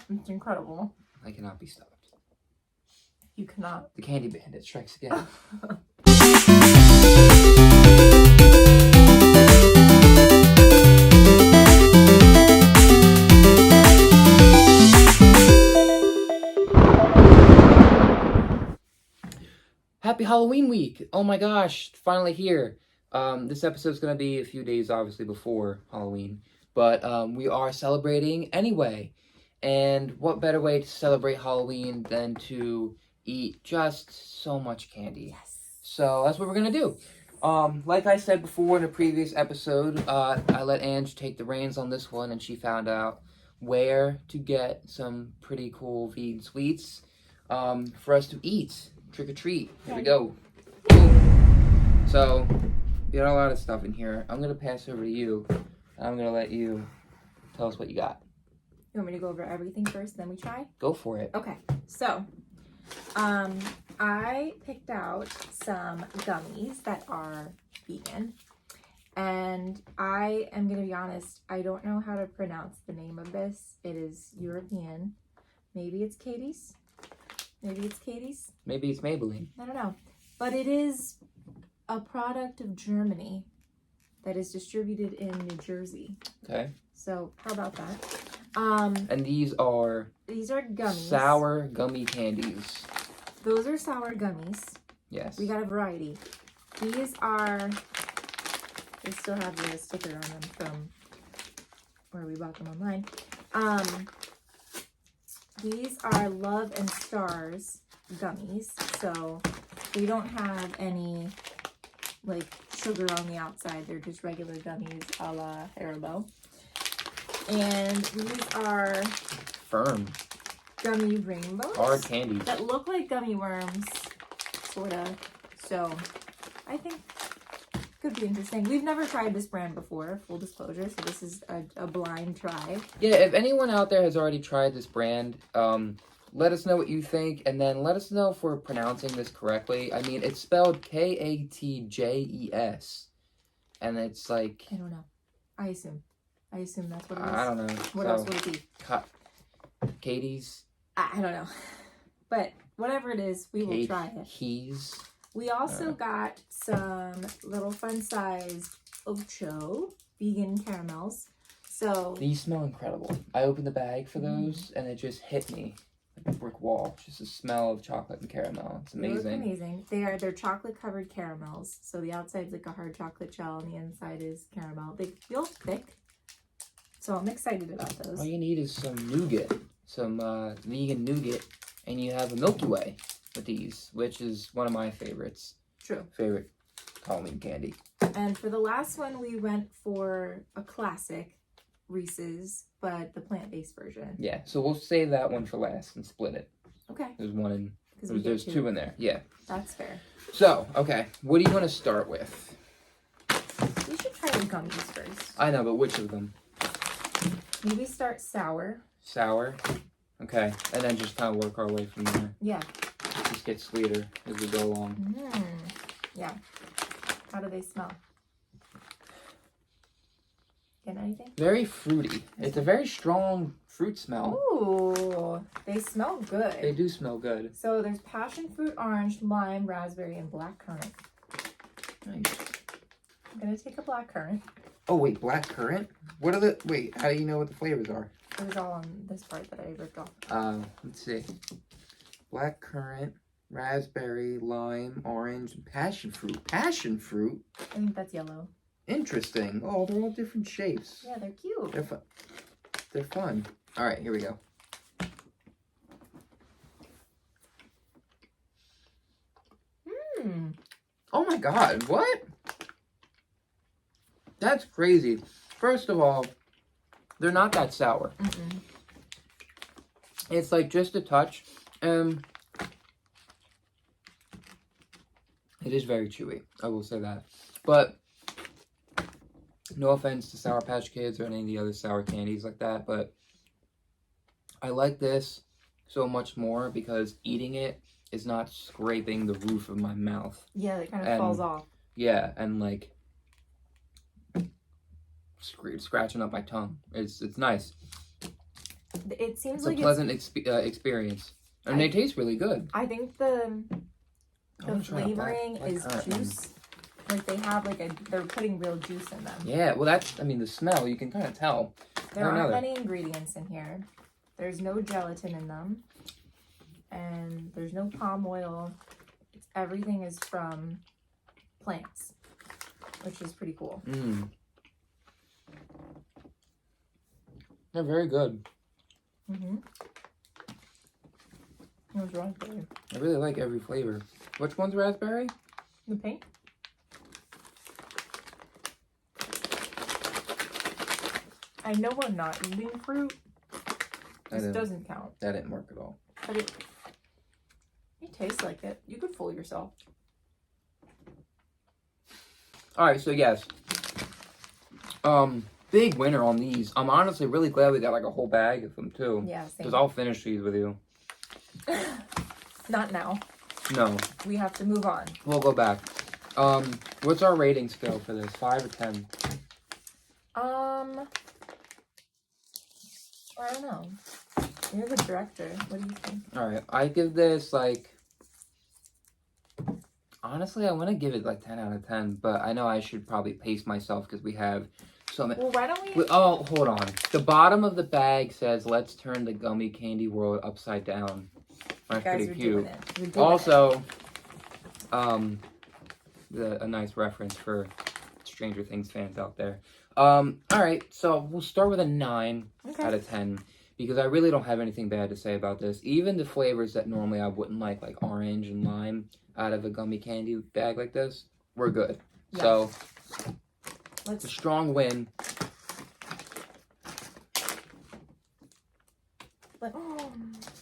It's incredible. I cannot be stopped. You cannot. The candy bandit strikes again. Happy Halloween week! Oh my gosh, finally here. This episode's gonna be a few days, obviously, before Halloween, but we are celebrating anyway. And what better way to celebrate Halloween than to eat just so much candy? Yes. So that's what we're gonna do. Like I said before in a previous episode, I let Ange take the reins on this one, and she found out where to get some pretty cool vegan sweets for us to eat. Trick or treat. Here we go. Boom. So, we got a lot of stuff in here. I'm going to pass over to you. I'm going to let you tell us what you got. You want me to go over everything first, then we try? Go for it. Okay. So, I picked out some gummies that are vegan. And I am going to be honest, I don't know how to pronounce the name of this. It is European. Maybe it's candies. Maybe it's candies. Maybe it's Maybelline. I don't know. But it is a product of Germany that is distributed in New Jersey. Okay. So, how about that? And these are gummies. Sour gummy candies. Those are sour gummies. Yes. We got a variety. These are, they still have the sticker on them from where we bought them online. These are Love and Stars gummies, so they don't have any, like, sugar on the outside. They're just regular gummies a la Haribo. And these are firm gummy rainbows. Hard candies. That look like gummy worms, sort of. So, I think could be interesting. We've never tried this brand before, full disclosure, so this is a blind try. Yeah, if anyone out there has already tried this brand, let us know what you think, and then let us know if we're pronouncing this correctly. I mean, it's spelled Katjes, and it's like... I don't know. I assume that's what it is. I don't know. What else would it be? Katie's? I don't know. But whatever it is, we will try it. Keys. We also got some little fun-sized Ocho vegan caramels. So these smell incredible. I opened the bag for those, and it just hit me like a brick wall. Just the smell of chocolate and caramel. It's amazing. They look amazing. They're chocolate-covered caramels. So the outside's like a hard chocolate shell, and the inside is caramel. They feel thick. So I'm excited about those. All you need is some nougat, some vegan nougat, and you have a Milky Way with these, which is one of my favorites. True. Favorite Halloween candy. And for the last one, we went for a classic Reeses, but the plant-based version. Yeah, so we'll save that one for last and split it. Okay. There's one in. There's two in there. Yeah. That's fair. So, okay, what do you want to start with? We should try the gummies first. I know, but which of them? Maybe start sour. Sour. Okay, and then just kind of work our way from there. Yeah. Just get sweeter as we go along. Yeah. How do they smell? Get anything? Very fruity. It's a very strong fruit smell. Ooh, they smell good. They do smell good. So there's passion fruit, orange, lime, raspberry, and black currant. Nice. I'm gonna take a black currant. Oh wait, black currant? What are the? Wait, how do you know what the flavors are? It was all on this part that I ripped off. Let's see. Black currant, raspberry, lime, orange, and passion fruit. Passion fruit? I think that's yellow. Interesting. Oh, they're all different shapes. Yeah, they're cute. They're fun. They're fun. All right, here we go. Oh my God, what? That's crazy. First of all, they're not that sour. It's like just a touch. It is very chewy. I will say that. But no offense to Sour Patch Kids or any of the other sour candies like that, but I like this so much more because eating it is not scraping the roof of my mouth. Yeah, it kind of falls off. Yeah, and like scratching up my tongue. It's nice. it seems It's like a pleasant experience. And they taste really good. I think the flavoring is juice. Like they have they're putting real juice in them. Yeah, well that's, I mean, the smell, you can kind of tell. There aren't many ingredients in here. There's no gelatin in them. And there's no palm oil. Everything is from plants, which is pretty cool. They're very good. What's raspberry? I really like every flavor. Which one's raspberry? The pink. I know I'm not eating fruit. This doesn't count. That didn't work at all. But it tastes like it. You could fool yourself. Alright, so yes. Big winner on these. I'm honestly really glad we got like a whole bag of them too. Yeah, same. Because I'll finish these with you. Not now. No. We have to move on. We'll go back. What's our rating scale for this? 5 or 10? I don't know. You're the director. What do you think? Alright, I give this like... Honestly, I want to give it like 10 out of 10, but I know I should probably pace myself because we have so many... Well, why don't we... Oh, hold on. The bottom of the bag says, let's turn the gummy candy world upside down. That's pretty cute. Also, a nice reference for Stranger Things fans out there. Alright, so we'll start with a 9 out of 10. Because I really don't have anything bad to say about this. Even the flavors that normally I wouldn't like orange and lime, out of a gummy candy bag like this, we're good. Yeah. So, it's a strong win.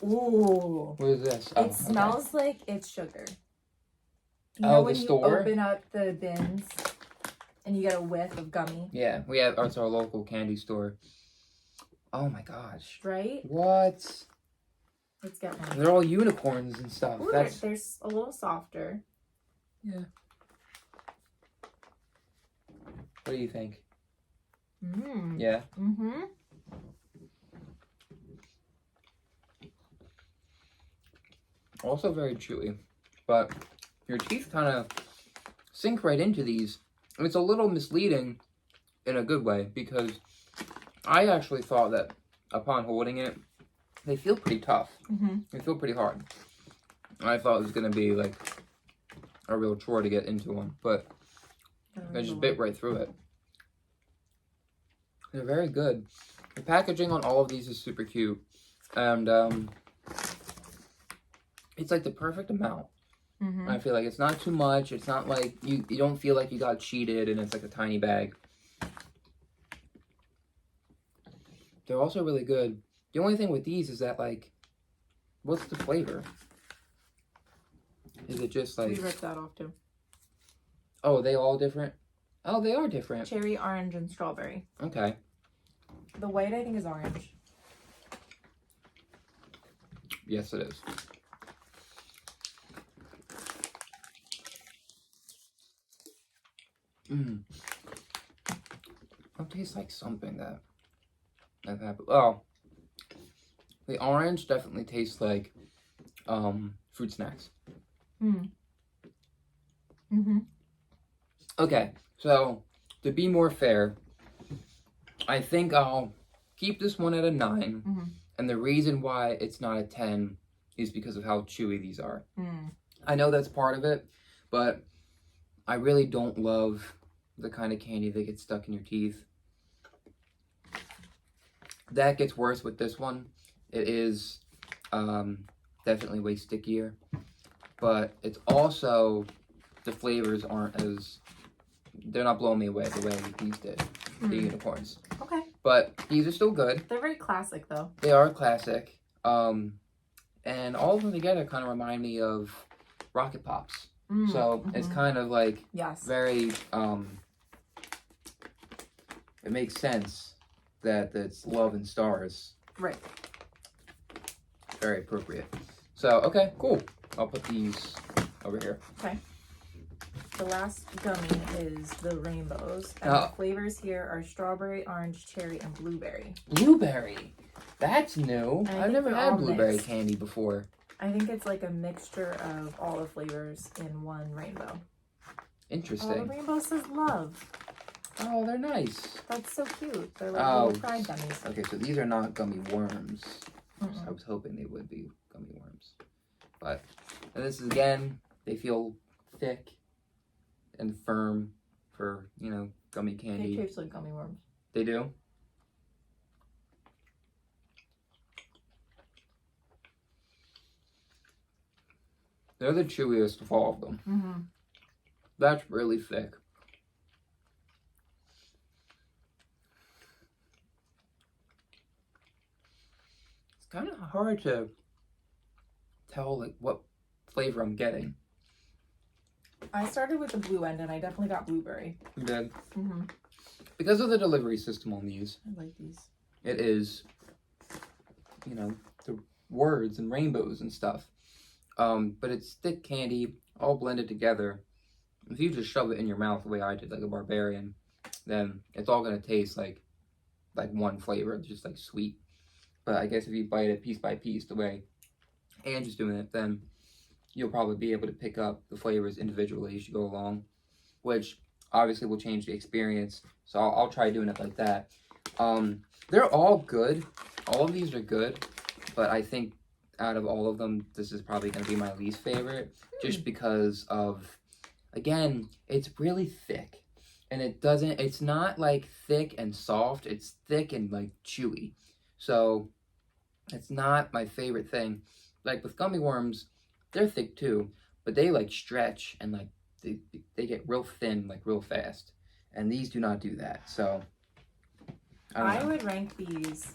Ooh. What is this? It smells like it's sugar. You know when you open up the bins and you get a whiff of gummy? Yeah, it's our local candy store. Oh my gosh. Right? What? Let's get one. They're all unicorns and stuff. Ooh, they're a little softer. Yeah. What do you think? Yeah? Also very chewy. But your teeth kind of sink right into these. And it's a little misleading in a good way because I actually thought that upon holding it, they feel pretty tough. They feel pretty hard. I thought it was going to be like a real chore to get into one, but I just bit right through it. They're very good. The packaging on all of these is super cute. And it's like the perfect amount. I feel like it's not too much. It's not like you don't feel like you got cheated and it's like a tiny bag. They're also really good. The only thing with these is that, like, what's the flavor? Is it just like... We ripped that off too. Oh, are they all different? Oh, they are different. Cherry, orange, and strawberry. Okay. The white, I think, is orange. Yes, it is. It tastes like something that happened. Oh, the orange definitely tastes like fruit snacks. Okay, so to be more fair, I think I'll keep this one at a 9, and the reason why it's not a 10 is because of how chewy these are. I know that's part of it, but I really don't love the kind of candy that gets stuck in your teeth. That gets worse with this one. It is definitely way stickier, but it's also, the flavors aren't as, they're not blowing me away the way these did, the unicorns. Okay. But these are still good. They're very classic though. They are classic. And all of them together kind of remind me of Rocket Pops. So it's kind of like very, it makes sense that it's Love and Stars. Right. Very appropriate. So, okay, cool. I'll put these over here. Okay. The last gummy is the rainbows. And the flavors here are strawberry, orange, cherry, and blueberry. Blueberry? That's new. And I I've think never they're had all blueberry mixed. candy before. I think it's like a mixture of all the flavors in one rainbow. Oh, the Interesting. rainbow says love. Oh, they're nice. That's so cute. They're like Oh, little fried gummies. okay, so these are not gummy worms. Mm-mm. I was hoping they would be gummy worms. But, and this is, again, they feel thick and firm for, you know, gummy They candy. taste like gummy worms. They do? They're the chewiest of all of them. Mm-hmm. That's really thick. It's kind of hard to tell like what flavor I'm getting. I started with the blue end and I definitely got blueberry. You did? Mm-hmm. Because of the delivery system on these, I like these. it is, you know, the words and rainbows and stuff. But it's thick candy, all blended together. If you just shove it in your mouth the way I did, like a barbarian, then it's all gonna taste like one flavor, just like sweet. But I guess if you bite it piece by piece, the way Ange is doing it, then you'll probably be able to pick up the flavors individually as you go along, which obviously will change the experience. So I'll try doing it like that. They're all good. All of these are good, but I think out of all of them, this is probably going to be my least favorite, just because of, again, it's really thick. And it's not like thick and soft, it's thick and like chewy. So it's not my favorite thing. Like with gummy worms, they're thick too, but they like stretch and like they get real thin like real fast. And these do not do that. So I would rank these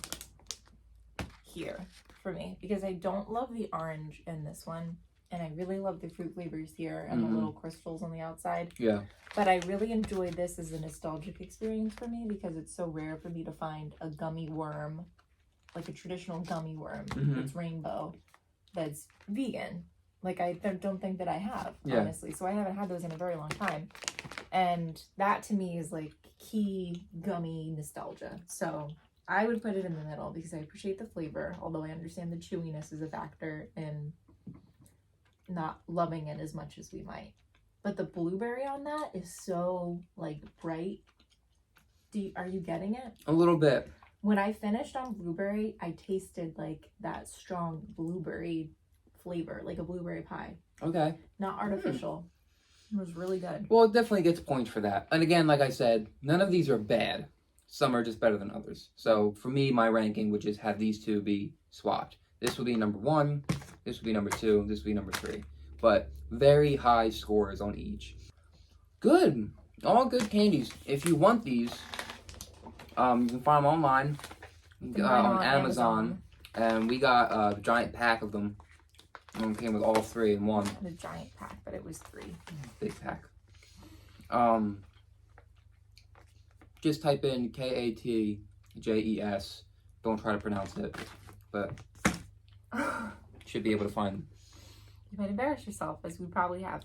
here for me because I don't love the orange in this one. And I really love the fruit flavors here and the little crystals on the outside. Yeah. But I really enjoy this as a nostalgic experience for me because it's so rare for me to find a gummy worm, like a traditional gummy worm that's rainbow, that's vegan. Like, I don't think that I have, honestly. So I haven't had those in a very long time. And that to me is like key gummy nostalgia. So I would put it in the middle because I appreciate the flavor, although I understand the chewiness is a factor in not loving it as much as we might. But the blueberry on that is so like bright. Are you getting it? A little bit. When I finished on blueberry, I tasted like that strong blueberry flavor, like a blueberry pie. Okay. Not artificial. It was really good. Well, it definitely gets points for that. And again, like I said, none of these are bad. Some are just better than others. So for me, my ranking would just have these two be swapped. This would be number 1. This would be number 2. This would be number 3. But very high scores on each. Good. All good candies. If you want these, you can find them online on Amazon. And we got a giant pack of them. And it came with all 3 in one. The giant pack, but it was 3. Big pack. Just type in KATJES. Don't try to pronounce it, but should be able to find them. You might embarrass yourself, as we probably have.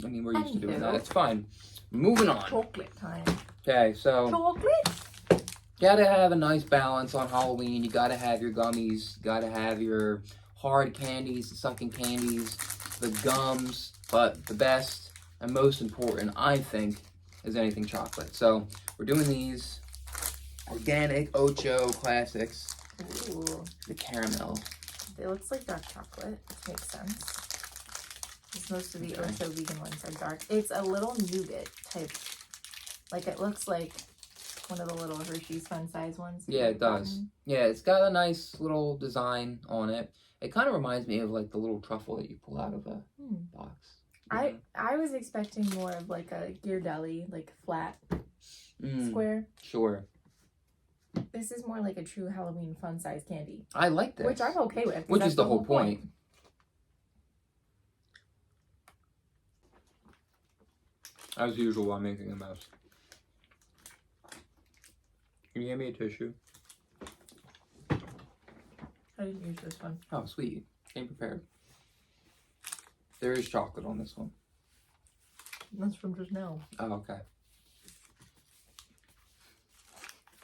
I mean, we're used to doing that. It's fine. Moving on. Chocolate time. Okay, so Chocolate? gotta have a nice balance on Halloween. You gotta have your gummies. You gotta have your hard candies, the sucking candies, the gums. But the best and most important, I think, is anything chocolate. So we're doing these organic Ocho classics. Ooh. The caramel. It looks like dark chocolate, which makes sense. Because most of the Ocho vegan ones are dark. It's a little nougat type. Like, it looks like one of the little Hershey's fun size ones. Yeah, it does. Yeah, it's got a nice little design on it. It kind of reminds me of like the little truffle that you pull out of a box. I was expecting more of like a Ghirardelli, like flat square. Sure. This is more like a true Halloween fun size candy. I like this. Which I'm okay with. Which is the whole point. As usual, I'm making a mess. Can you hand me a tissue? I didn't use this one. Oh, sweet. Came prepared. There is chocolate on this one. That's from just now. Oh, okay.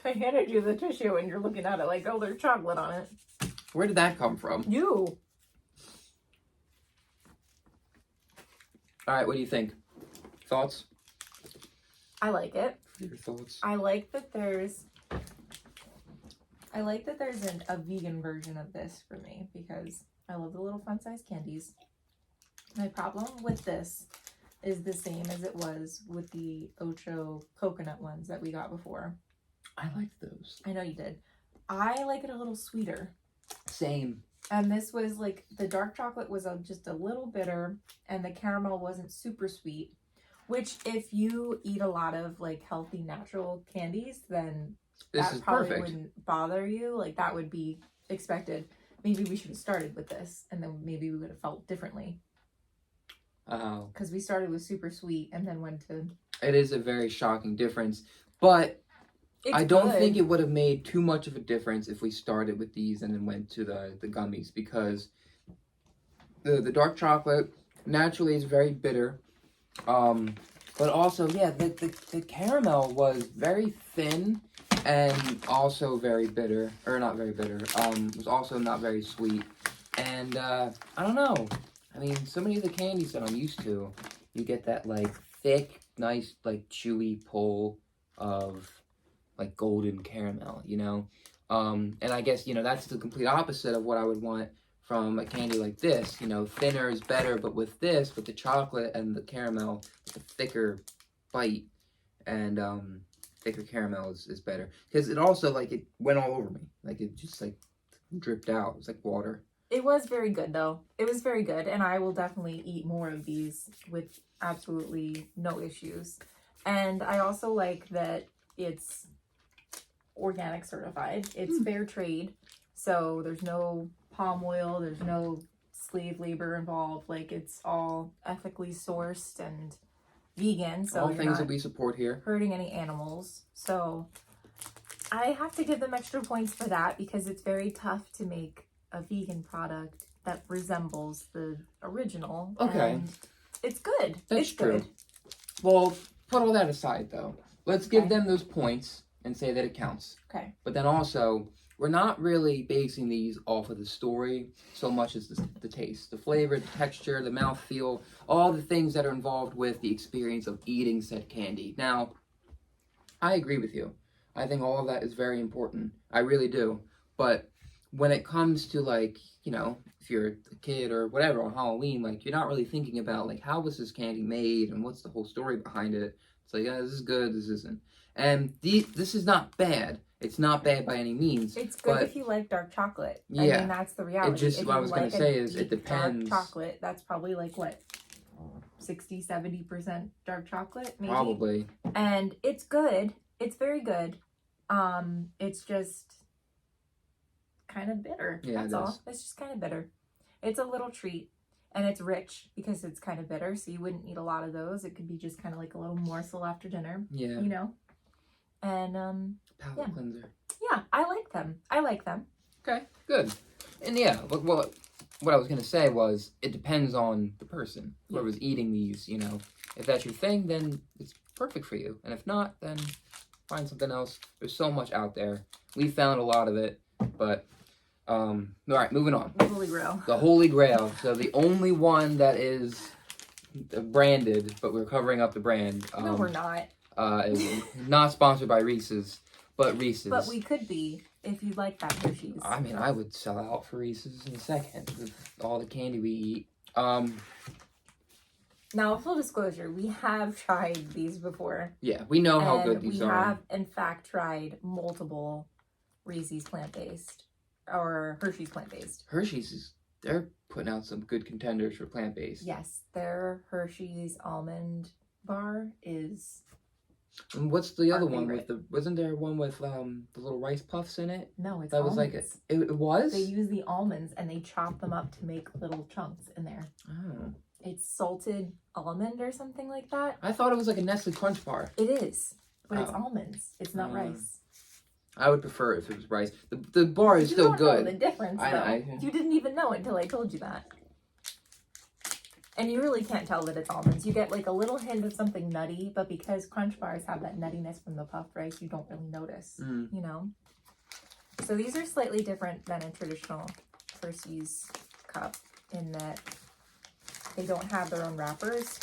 I handed you the tissue and you're looking at it like, oh, there's chocolate on it. Where did that come from? You. All right, what do you think? Thoughts? I like it. Your thoughts? I like that there's a vegan version of this for me because I love the little fun size candies. My problem with this is the same as it was with the Ocho coconut ones that we got before. I liked those. I know you did. I like it a little sweeter. Same. And this was like, the dark chocolate was just a little bitter and the caramel wasn't super sweet, which if you eat a lot of like healthy natural candies, then This that is probably perfect. wouldn't bother you. Like that would be expected. Maybe we should have started with this and then maybe we would have felt differently. Oh. Because we started with super sweet and then went to... It is a very shocking difference, but I don't think it would have made too much of a difference if we started with these and then went to the gummies, because the dark chocolate naturally is very bitter, but also, yeah, the caramel was very thin and also very bitter, or not very bitter, was also not very sweet, and I don't know. I mean, so many of the candies that I'm used to, you get that, like, thick, nice, like, chewy pull of, like, golden caramel, you know? And I guess, you know, that's the complete opposite of what I would want from a candy like this. You know, thinner is better, but with this, with the chocolate and the caramel, it's a thicker bite, and thicker caramel is better. Because it also, like, it went all over me. Like, it just, like, dripped out. It was like water. It was very good, though. It was very good, and I will definitely eat more of these with absolutely no issues. And I also like that it's organic certified. It's fair trade, so there's no palm oil, there's no slave labor involved. Like, it's all ethically sourced and vegan, so all you're things not that we support here. hurting any animals. So I have to give them extra points for that because it's very tough to make a vegan product that resembles the original. Okay. And it's good. That's it's true. Good. Well, put all that aside, though. Let's give Okay. them those points and say that it counts. Okay. But then also, we're not really basing these off of the story so much as the taste, the flavor, the texture, the mouthfeel, all the things that are involved with the experience of eating said candy. Now, I agree with you. I think all of that is very important. I really do. But when it comes to, like, you know, if you're a kid or whatever on Halloween, like, you're not really thinking about, like, how was this candy made and what's the whole story behind it. It's like, yeah, this is good, this isn't. And this is not bad. It's not bad by any means. It's good but if you like dark chocolate. Yeah. I mean, that's the reality. It just, if what I you was going like to a say is, deep it depends. Dark chocolate, that's probably like, what, 60-70% dark chocolate, maybe? Probably. And it's good. It's very good. It's just kind of bitter. Yeah, That's it all. is. It's just kind of bitter. It's a little treat. And it's rich because it's kind of bitter, so you wouldn't eat a lot of those. It could be just kind of like a little morsel after dinner, Yeah. you know? And, Palate yeah. cleanser. yeah, I like them. I like them. Okay, good. And yeah, what I was going to say was, it depends on the person. Whoever's eating these, you know. If that's your thing, then it's perfect for you. And if not, then find something else. There's so much out there. We found a lot of it, but... all right, moving on. The Holy Grail. The Holy Grail. So the only one that is branded, but we're covering up the brand. No, we're not. Is not sponsored by Reeses, but Reeses. But we could be if you like that Hershey's. I mean, I would sell out for Reeses in a second with all the candy we eat. Now, full disclosure, we have tried these before. Yeah, we know how good these we are. have, in fact, tried multiple Reese's plant-based or Hershey's plant-based. Hershey's they're putting out some good contenders for plant-based. Yes, their Hershey's almond bar is... And what's the other our one favorite. with the? Wasn't there one with the little rice puffs in it? No, it's That was almonds. like it was. They use the almonds and they chop them up to make little chunks in there. Oh, It's salted almond or something like that. I thought it was like a Nestle Crunch bar. It is, but it's Oh. almonds. It's not rice. I would prefer it if it was rice. The bar is You still don't good. know the difference, though. I You didn't even know it until I told you that. And you really can't tell that it's almonds. You get like a little hint of something nutty, but because Crunch Bars have that nuttiness from the puffed rice, you don't really notice, you know? So these are slightly different than a traditional Reese's cup in that they don't have their own wrappers.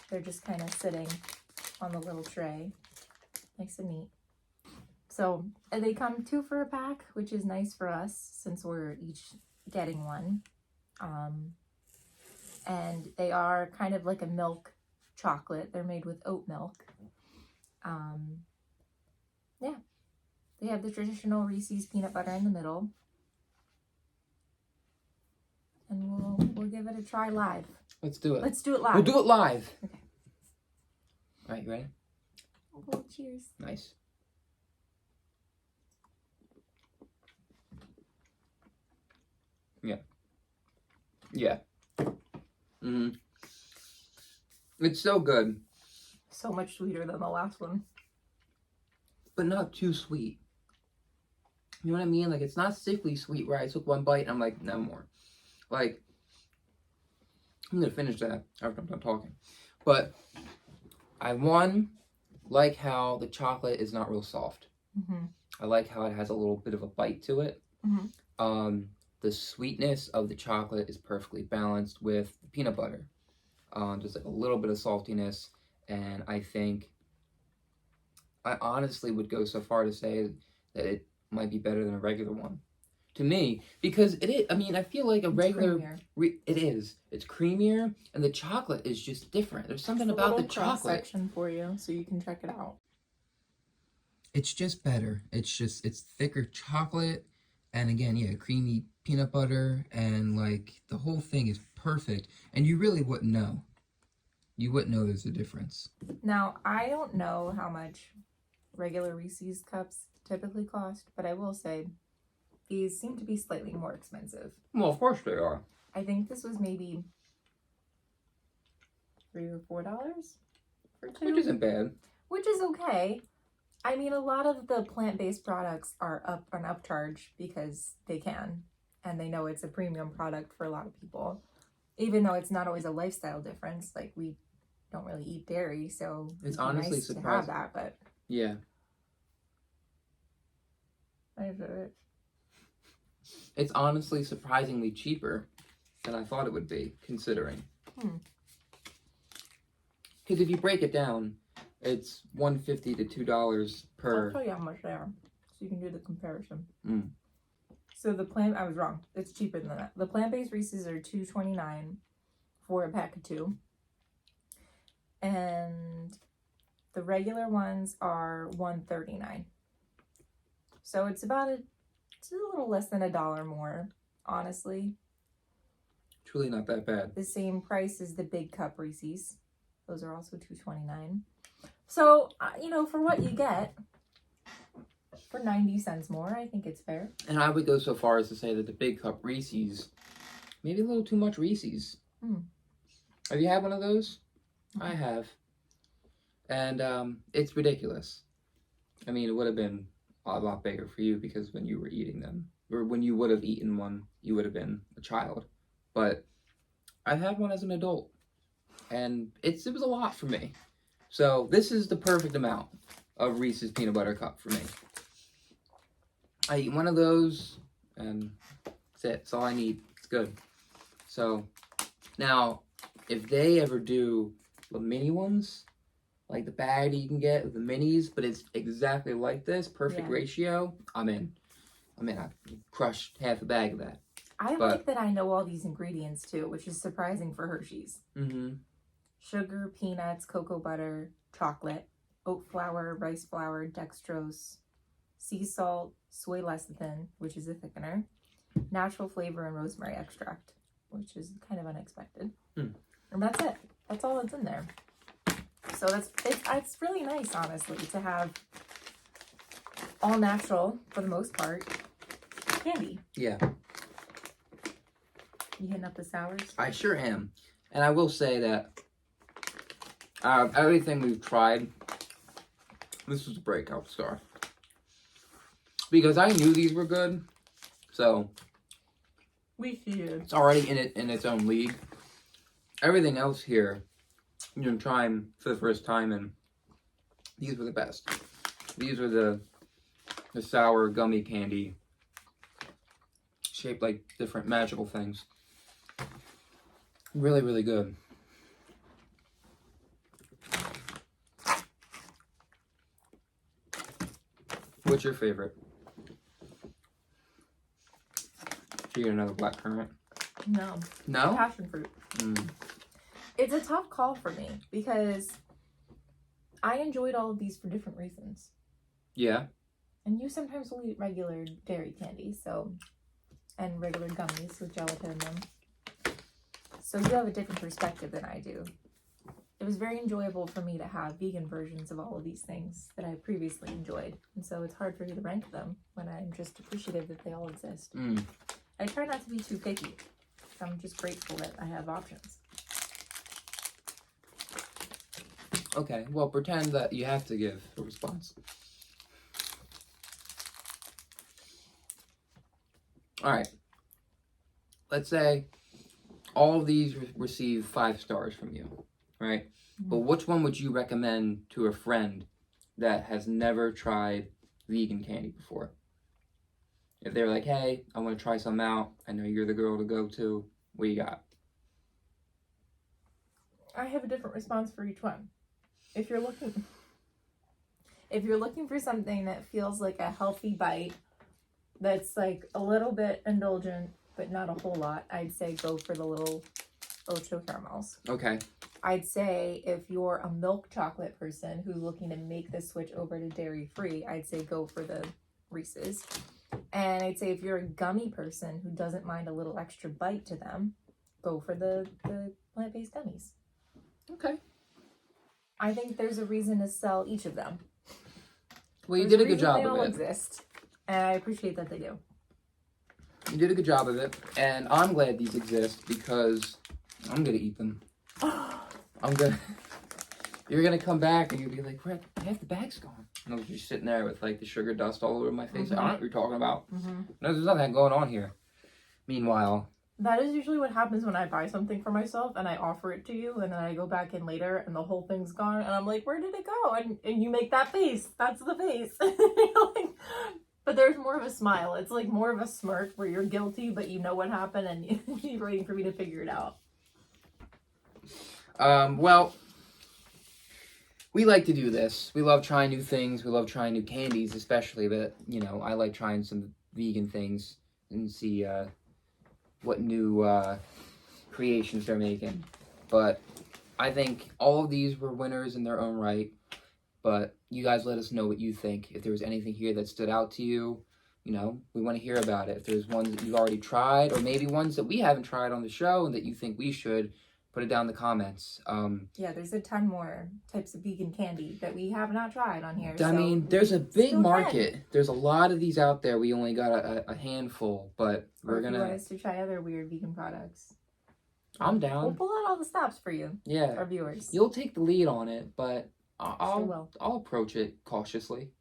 They're just kind of sitting on the little tray. Nice and neat. So they come 2 for a pack, which is nice for us since we're each getting one. And they are kind of like a milk chocolate. They're made with oat milk. Yeah. They have the traditional Reese's peanut butter in the middle. And we'll give it a try live. Let's do it. Let's do it live. We'll do it live. Okay. All right, you ready? Well, cheers. Nice. Yeah. Yeah. It's so good. So much sweeter than the last one. But not too sweet. You know what I mean? Like, it's not sickly sweet where I took one bite and I'm like, no more. Like, I'm going to finish that after I'm done talking. But I, like how the chocolate is not real soft. I like how it has a little bit of a bite to it. The sweetness of the chocolate is perfectly balanced with the peanut butter. Just like a little bit of saltiness. And I honestly would go so far to say that it might be better than a regular one. To me, because it is, I mean, I feel like a regular, it is. It's creamier, and the chocolate is just different. There's something about the chocolate. Section for you, so you can check it out. It's just better. It's thicker chocolate, and again, yeah, creamy peanut butter, and like the whole thing is perfect. And you really wouldn't know. You wouldn't know there's a difference. Now, I don't know how much regular Reese's cups typically cost, but I will say these seem to be slightly more expensive. Well, of course they are. I think this was maybe $3 or $4 for 2. Which isn't bad. Which is okay. I mean, a lot of the plant-based products are an upcharge because they can, and they know it's a premium product for a lot of people. Even though it's not always a lifestyle difference, like we don't really eat dairy, so it's honestly nice surprising to have that. But yeah, it's honestly surprisingly cheaper than I thought it would be, considering. Because if you break it down, it's $1.50 to $2 per. I'll tell you how much they are, so you can do the comparison. So I was wrong. It's cheaper than that. The plant-based Reese's are $2.29 for a pack of 2. And the regular ones are $1.39. So it's a little less than $1 more, honestly. Truly not that bad. The same price as the big cup Reese's. Those are also $2.29. So, for what you get, for 90 cents more, I think it's fair. And I would go so far as to say that the big cup Reese's, maybe a little too much Reese's. Have you had one of those? I have. And it's ridiculous. I mean, it would have been a lot bigger for you because when you were eating them, or when you would have eaten one, you would have been a child. But I had one as an adult, and it was a lot for me. So this is the perfect amount of Reese's peanut butter cup for me. I eat one of those, and that's it. That's all I need. It's good. So now, if they ever do the mini ones, like the bag that you can get with the minis, but it's exactly like this, perfect ratio, I'm in. I crushed half a bag of that. I like that I know all these ingredients too, which is surprising for Hershey's. Sugar, peanuts, cocoa butter, chocolate, oat flour, rice flour, dextrose, sea salt, soy lecithin, which is a thickener, natural flavor, and rosemary extract, which is kind of unexpected. And that's it. That's all that's in there. So it's really nice, honestly, to have all natural, for the most part, candy. Yeah. You hitting up the sours? I sure am. And I will say that everything we've tried, this was a breakout star. Because I knew these were good, so we see it. it's already in its own league. everything else here, you know, trying for the first time, and these were the best. These were the sour gummy candy shaped like different magical things. Really, really good. What's your favorite? Do you get another blackcurrant? No. No? Passion fruit. It's a tough call for me because I enjoyed all of these for different reasons. Yeah. And you sometimes will eat regular dairy candy, so, and regular gummies with gelatin in them. So you have a different perspective than I do. It was very enjoyable for me to have vegan versions of all of these things that I previously enjoyed. And so it's hard for me to rank them when I'm just appreciative that they all exist. I try not to be too picky. So I'm just grateful that I have options. Okay, well, pretend that you have to give a response. All right. Let's say all of these receive 5 stars from you, right? But which one would you recommend to a friend that has never tried vegan candy before? If they're like, hey, I want to try some out. I know you're the girl to go to. What you got? I have a different response for each one. If you're looking for something that feels like a healthy bite, that's like a little bit indulgent, but not a whole lot, I'd say go for the little Ocho caramels. Okay. I'd say if you're a milk chocolate person who's looking to make the switch over to dairy-free, I'd say go for the Reeses. And I'd say if you're a gummy person who doesn't mind a little extra bite to them, go for the plant-based gummies. Okay. I think there's a reason to sell each of them. Well, you did a good job they all of it. exist, and I appreciate that they do. You did a good job of it, and I'm glad these exist because I'm gonna eat them. You're gonna come back and you'll be like, where half the bag's gone? And I was just sitting there with like the sugar dust all over my face. I don't know what you're talking about. No, there's nothing going on here. Meanwhile, that is usually what happens when I buy something for myself and I offer it to you, and then I go back in later and the whole thing's gone, and I'm like, where did it go? And you make that face. That's the face. Like, but there's more of a smile. It's like more of a smirk where you're guilty, but you know what happened and you're waiting for me to figure it out. well, we like to do this. We love trying new things. We love trying new candies, especially. But, you know, I like trying some vegan things and see what new creations they're making. But I think all of these were winners in their own right. But you guys let us know what you think. If there was anything here that stood out to you, you know, we want to hear about it. If there's ones that you've already tried, or maybe ones that we haven't tried on the show and that you think we should, put it down in the comments. Yeah, there's a ton more types of vegan candy that we have not tried on here. I mean, there's a big market. There's a lot of these out there. We only got a handful, but we're going to... If you want us to try other weird vegan products, I'm down. We'll pull out all the stops for you. Yeah. Our viewers. You'll take the lead on it, but I'll approach it cautiously.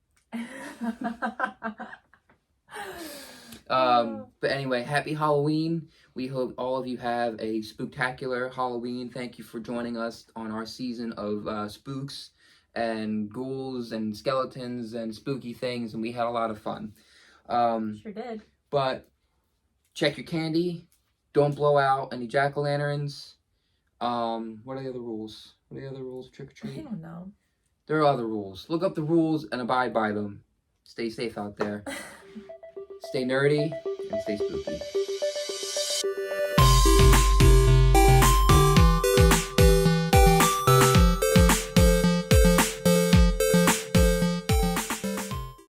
But anyway, happy Halloween. We hope all of you have a spooktacular Halloween. Thank you for joining us on our season of spooks and ghouls and skeletons and spooky things, and we had a lot of fun. Sure did. But check your candy. Don't blow out any jack-o'-lanterns. What are the other rules? What are the other rules? Trick or treat? I don't know. There are other rules. Look up the rules and abide by them. Stay safe out there. Stay nerdy and stay spooky.